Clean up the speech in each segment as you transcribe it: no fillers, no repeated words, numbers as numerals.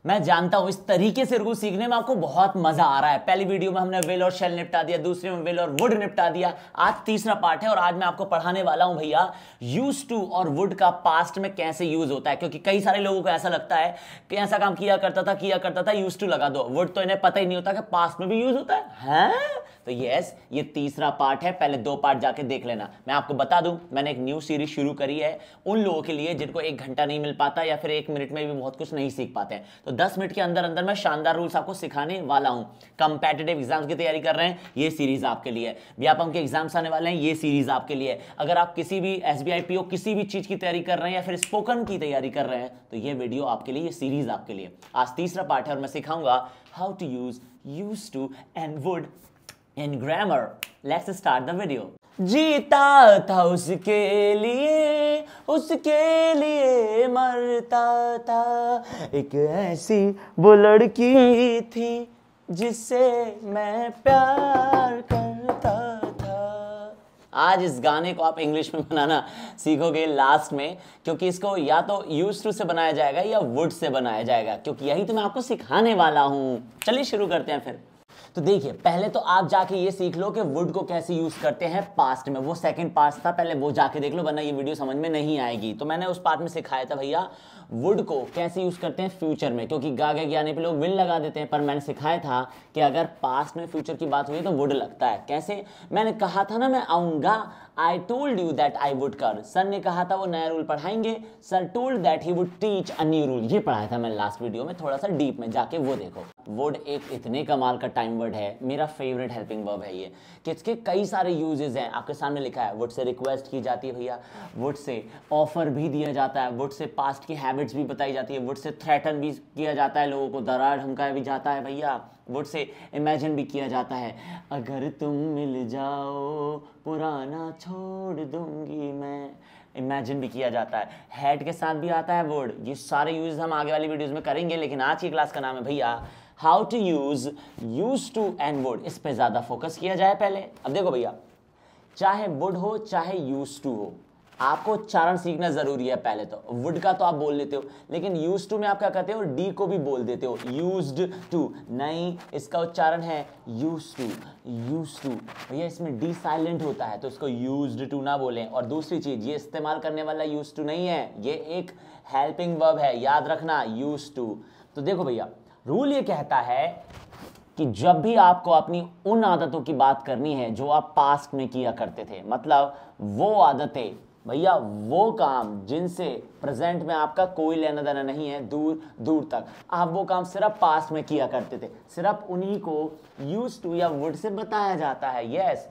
मैं जानता हूं इस तरीके से रूल सीखने में आपको बहुत मजा आ रहा है। पहली वीडियो में हमने विल और शेल निपटा दिया, दूसरे में विल और वुड निपटा दिया। आज तीसरा पार्ट है और आज मैं आपको पढ़ाने वाला हूं भैया यूज टू और वुड का पास्ट में कैसे यूज होता है। क्योंकि कई सारे लोगों को ऐसा लगता है कि ऐसा काम किया करता था यूज टू लगा दो, वुड तो इन्हें पता ही नहीं होता कि पास्ट में भी यूज होता है। तो यस, ये तीसरा पार्ट है, पहले 2 पार्ट जाके देख लेना। मैं आपको बता दूं, मैंने एक न्यू सीरीज शुरू करी है उन लोगों के लिए जिनको 1 घंटा नहीं मिल पाता या फिर 1 मिनट में भी बहुत कुछ नहीं सीख पाते हैं। तो 10 मिनट के अंदर अंदर मैं शानदार रूल्स आपको सिखाने वाला हूं। कंपेटिटिव एग्जाम्स की तैयारी कर रहे हैं, ये सीरीज आपके लिए है। व्यापम के एग्जाम्स आने वाले हैं, ये सीरीज आपके लिए है। अगर आप किसी भी SBI PO किसी भी चीज की तैयारी कर रहे हैं या फिर स्पोकन की तैयारी कर रहे हैं तो ये वीडियो आपके लिए, ये सीरीज आपके लिए। आज तीसरा पार्ट है और मैं सिखाऊंगा how to use to and would in grammar. Let's start the video. जीता था उसके लिए मरता था, एक ऐसी वो लड़की थी जिससे मैं प्यार करता था। आज इस गाने को आप इंग्लिश में बनाना सीखोगे लास्ट में, क्योंकि इसको या तो यूज टू से बनाया जाएगा या वुड से बनाया जाएगा, क्योंकि यही तो मैं आपको सिखाने वाला हूं। चलिए शुरू करते हैं फिर। तो देखिए, पहले तो आप जाके ये सीख लो कि वुड को कैसे यूज करते हैं पास्ट में। वो सेकंड पार्ट था, पहले वो जाके देख लो, वरना ये वीडियो समझ में नहीं आएगी। तो मैंने उस पार्ट में सिखाया था भैया वुड को कैसे यूज करते हैं फ्यूचर में, क्योंकि गागे आने पे लोग विल लगा देते हैं। पर मैंने सिखाया था कि अगर पास्ट में फ्यूचर की बात हुई तो वुड लगता है। कैसे? मैंने कहा था ना मैं आऊंगा, I told you that I would कर। सर ने कहा था वो नया रूल पढ़ाएंगे, sir told that he would teach a new rule. ये पढ़ाया था मैंने लास्ट वीडियो में, थोड़ा सा डीप में जाके वो देखो। वुड एक इतने कमाल का टाइम वर्ड है, मेरा फेवरेट हेल्पिंग वर्ब है ये, कि इसके कई सारे यूजेस हैं। आपके सामने लिखा है वुड से रिक्वेस्ट की जाती है भैया, वुड से ऑफर भी दिया जाता है, वुड से पास्ट की हैबिट्स भी बताई जाती है, वुड से थ्रेटन भी किया जाता है, लोगों को डरा धमकाया भी जाता है भैया, वुड से इमेजिन भी किया जाता है, अगर तुम मिल जाओ पुराना छोड़ दूंगी मैं, इमेजिन भी किया जाता है। हेड के साथ भी आता है वुड। ये सारे यूज हम आगे वाली वीडियोस में करेंगे, लेकिन आज की क्लास का नाम है भैया how to use to and would. इस पे ज्यादा फोकस किया जाए पहले। अब देखो भैया, चाहे वुड हो चाहे यूज टू हो, आपको उच्चारण सीखना जरूरी है। पहले तो वुड का तो आप बोल लेते हो, लेकिन यूज टू में आप क्या कहते हो, डी को भी बोल देते हो, यूज्ड टू नहीं, इसका उच्चारण है यूज टू। भैया इसमें डी साइलेंट होता है, तो इसको यूज्ड टू ना बोलें। और दूसरी चीज, ये इस्तेमाल करने वाला यूज टू नहीं है, ये एक हेल्पिंग वर्ब है, याद रखना, यूज टू। तो देखो भैया, रूल ये कहता है कि जब भी आपको अपनी उन आदतों की बात करनी है जो आप पास्ट में किया करते थे, मतलब वो आदतें भैया, वो काम जिनसे प्रेजेंट में आपका कोई लेना देना नहीं है, दूर दूर तक, आप वो काम सिर्फ पास्ट में किया करते थे, सिर्फ उन्हीं को यूज टू या वुड से बताया जाता है। यस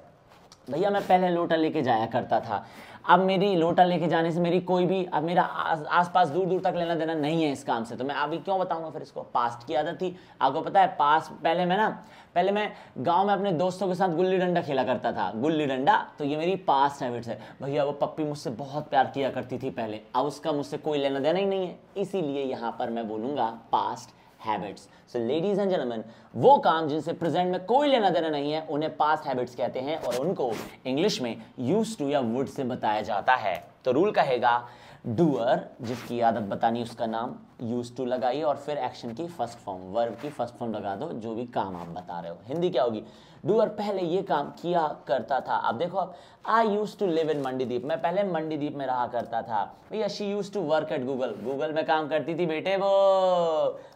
भैया, मैं पहले लोटा लेके जाया करता था, अब मेरी लोटा लेके जाने से मेरी कोई भी, अब मेरा आसपास दूर दूर तक लेना देना नहीं है इस काम से, तो मैं अभी क्यों बताऊंगा फिर इसको। पास्ट की आदत थी, आपको पता है पास्ट, पहले मैं गांव में अपने दोस्तों के साथ गुल्ली डंडा खेला करता था, गुल्ली डंडा, तो ये मेरी पास्ट हैबिट्स है भैया। वो पप्पी मुझसे बहुत प्यार किया करती थी पहले, अब उसका मुझसे कोई लेना देना ही नहीं है, इसीलिए यहाँ पर मैं बोलूँगा past habits. So ladies and gentleman, वो काम जिनसे प्रेजेंट में कोई लेना देना नहीं है उन्हें पास्ट हैबिट्स कहते हैं, और उनको इंग्लिश में यूज टू या वुड से बताया जाता है। तो रूल कहेगा डूअर, जिसकी आदत बतानी उसका नाम, यूज टू लगाइए और फिर एक्शन की फर्स्ट फॉर्म, वर्ब की फर्स्ट फॉर्म लगा दो, जो भी काम आप बता रहे हो। हिंदी क्या होगी, डूअर पहले ये काम किया करता था। अब देखो, अब I used to live in Mandideep, मैं पहले मंडीदीप में रहा करता था भैया। She used to work at Google में काम करती थी बेटे वो।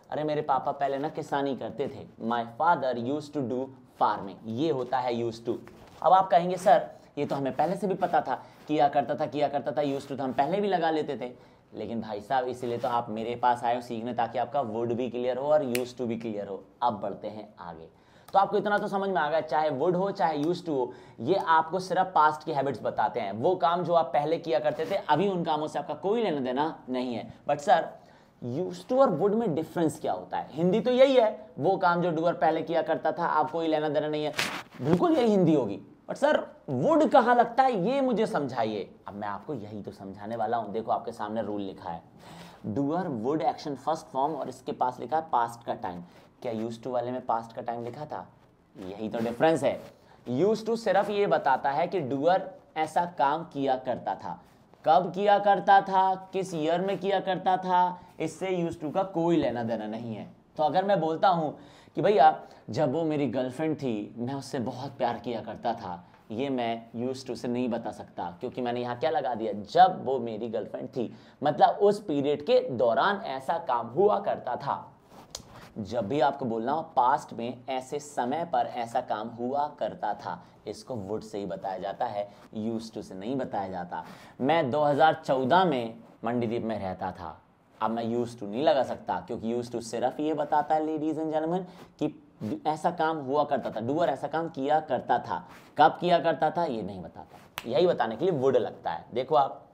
अरे मेरे पापा पहले ना किसानी करते थे, my father use to do farming, ये होता है यूज टू। अब आप कहेंगे सर ये तो हमें पहले से भी पता था, किया करता था, यूज टू तो हम पहले भी लगा लेते थे। लेकिन भाई साहब, इसीलिए तो आप मेरे पास आए हो सीखने, ताकि आपका वुड भी क्लियर हो और यूज टू भी क्लियर हो। अब बढ़ते हैं आगे। तो आपको इतना तो समझ में आ गया, चाहे वुड हो चाहे यूज टू हो, ये आपको सिर्फ पास्ट की हैबिट्स बताते हैं। वो काम जो आप पहले किया करते थे, अभी उन कामों से आपका कोई लेना देना नहीं है। बट सर, यूज टू और वुड में डिफरेंस क्या होता है? हिंदी तो यही है, वो काम जो डूअर पहले किया करता था, आप कोई लेना देना नहीं है, बिल्कुल यही हिंदी होगी। बट सर वुड कहाँ लगता है, ये मुझे समझाइए। अब मैं आपको यही तो समझाने वाला हूं। देखो आपके सामने रूल लिखा है, doer would action first form, और इसके पास लिखा है पास्ट का टाइम। क्या यूज टू वाले में पास्ट का टाइम लिखा था? यही तो डिफरेंस है। यूज टू सिर्फ ये बताता है कि डूअर ऐसा काम किया करता था, कब किया करता था, किस ईयर में किया करता था, इससे यूज्ड टू का कोई लेना देना नहीं है। तो अगर मैं बोलता हूँ कि भैया जब वो मेरी गर्लफ्रेंड थी मैं उससे बहुत प्यार किया करता था, ये मैं यूज्ड टू से नहीं बता सकता, क्योंकि मैंने यहाँ क्या लगा दिया, जब वो मेरी गर्लफ्रेंड थी, मतलब उस पीरियड के दौरान ऐसा काम हुआ करता था। जब भी आपको बोलना हो पास्ट में ऐसे समय पर ऐसा काम हुआ करता था, इसको वुड से ही बताया जाता है, यूज्ड टू से नहीं बताया जाता। मैं 2014 में मंडीदीप में रहता था, अब मैं यूज्ड टू नहीं लगा सकता, क्योंकि यूज्ड टू सिर्फ ये बताता है लेडीज एंड जेंटलमैन कि ऐसा काम हुआ करता था, डूअर ऐसा काम किया करता था, कब किया करता था ये नहीं बताता। यही बताने के लिए वुड लगता है। देखो आप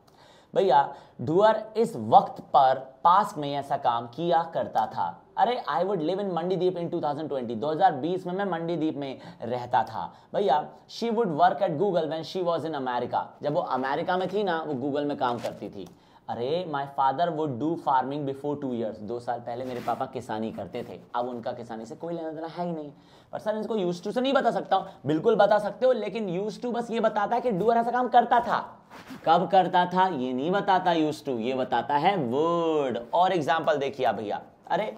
भैया, डूअर इस वक्त पर पास्ट में ऐसा काम किया करता था। अरे I would live in Mandideep in 2020, 2020 में मैं मंडीदीप में रहता था। भैया she would work at Google when she was in America, जब वो अमेरिका में थी ना, वो गूगल में काम करती थी। अरे my father would do farming before 2 years, 2 साल पहले मेरे पापा किसानी करते थे, अब उनका किसानी से कोई लेना देना है ही नहीं। पर सर इसको यूज्ड टू से नहीं बता सकता हूँ, बिल्कुल बता सकते हो, लेकिन यूज्ड टू बस ये बताता है कि डूअर ऐसा काम करता था, कब करता था ये नहीं बताता यूज्ड टू, ये बताता है वुड। और एग्जाम्पल देखिए आप भैया, अरे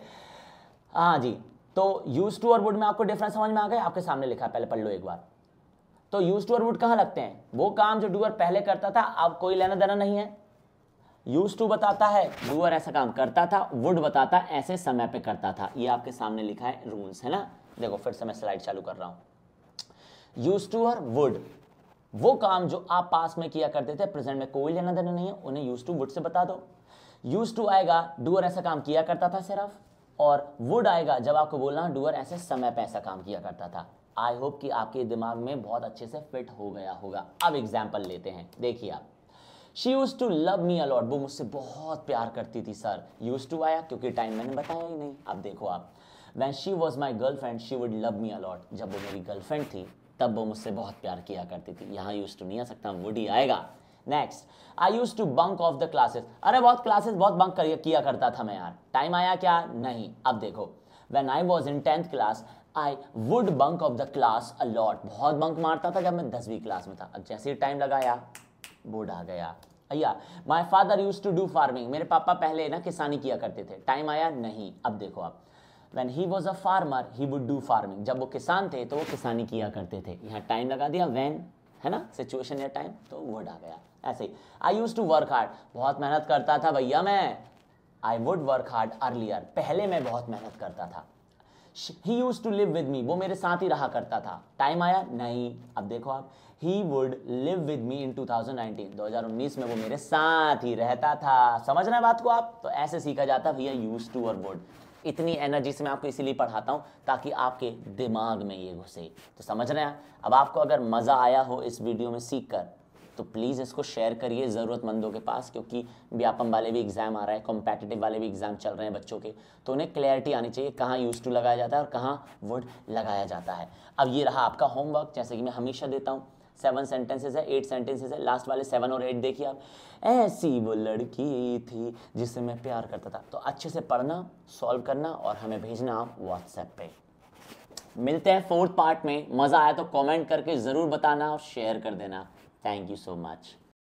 हाँ जी, तो यूज्ड टू और वुड में आपको डिफरेंस समझ में आ गया, आपके सामने लिखा है, पहले पढ़ लो एक बार। तो यूज्ड टू और वुड कहाँ लगते हैं, वो काम जो डूअर पहले करता था अब कोई लेना देना नहीं है। यूज्ड टू बताता है डूअर ऐसा काम करता था, वुड बताता ऐसे समय पे करता था। ये आपके सामने लिखा है, रूल्स है ना। देखो फिर से मैं स्लाइड चालू कर रहा हूं। यूज्ड टू और वुड, वो काम जो आप पास में किया करते थे प्रेजेंट में कोई लेना देना नहीं है, उन्हें यूज्ड टू वुड से बता दो। यूज्ड टू आएगा डूअर ऐसा काम किया करता था सिर्फ, और वुड आएगा जब आपको बोलना डूअर ऐसे समय पे ऐसा काम किया करता था। आई होप कि आपके दिमाग में बहुत अच्छे से फिट हो गया होगा। अब एग्जाम्पल लेते हैं, देखिए आप। She used to love me a lot, वो मुझसे बहुत प्यार करती थी। सर used to आया क्योंकि टाइम मैंने बताया ही नहीं। अब देखो आप, when she was my girlfriend she would love me a lot, जब वो मेरी गर्लफ्रेंड थी तब वो मुझसे बहुत प्यार किया करती थी। यहाँ used to नहीं आ सकता, would ही आएगा। Next, I used to bunk off the classes, अरे बहुत क्लासेस बहुत बंक किया करता था मैं यार। टाइम आया क्या, नहीं। अब देखो, when I was in 10th class I would bunk off the class a lot, बहुत बंक मारता था जब मैं 10वीं क्लास में था। अब जैसे ही टाइम लगाया बोर्ड आ गया। भैया my father use to do farming, मेरे पापा पहले ना किसानी किया करते थे। टाइम आया नहीं। अब देखो आप, when he was a farmer he would do farming, जब वो किसान थे तो वो किसानी किया करते थे। यहाँ टाइम लगा दिया, व्हेन है ना, सिचुएशन या टाइम, तो वर्ड आ गया। ऐसे ही आई यूज टू वर्क हार्ड, बहुत मेहनत करता था भैया मैं। I would work hard earlier, पहले मैं बहुत मेहनत करता था। He used to live with me, वो मेरे साथ ही रहा करता था। टाइम आया नहीं। अब देखो आप, he would live with me in 2019, 2019 में वो मेरे साथ ही रहता था। समझ रहे हैं बात को आप? तो ऐसे सीखा जाता भैया used to और would। इतनी एनर्जी से मैं आपको इसीलिए पढ़ाता हूँ ताकि आपके दिमाग में ये घुसे। तो समझ रहे हैं? अब आपको अगर मज़ा आया हो इस वीडियो में सीख कर, तो प्लीज़ इसको शेयर करिए ज़रूरतमंदों के पास, क्योंकि व्यापम वाले भी एग्ज़ाम आ रहा है, कॉम्पिटिटिव वाले भी एग्ज़ाम चल रहे हैं बच्चों के, तो उन्हें क्लैरिटी आनी चाहिए कहाँ यूज्ड टू लगाया जाता है और कहाँ वुड लगाया जाता है। अब ये रहा आपका होमवर्क, जैसे कि मैं हमेशा देता हूँ। 7 सेंटेंसेस है, 8 सेंटेंसेस है, लास्ट वाले 7 और 8 देखिए आप। ऐसी वो लड़की थी जिससे मैं प्यार करता था। तो अच्छे से पढ़ना, सॉल्व करना और हमें भेजना आप व्हाट्सएप पे। मिलते हैं 4th पार्ट में। मज़ा आया तो कमेंट करके ज़रूर बताना और शेयर कर देना। Thank you so much.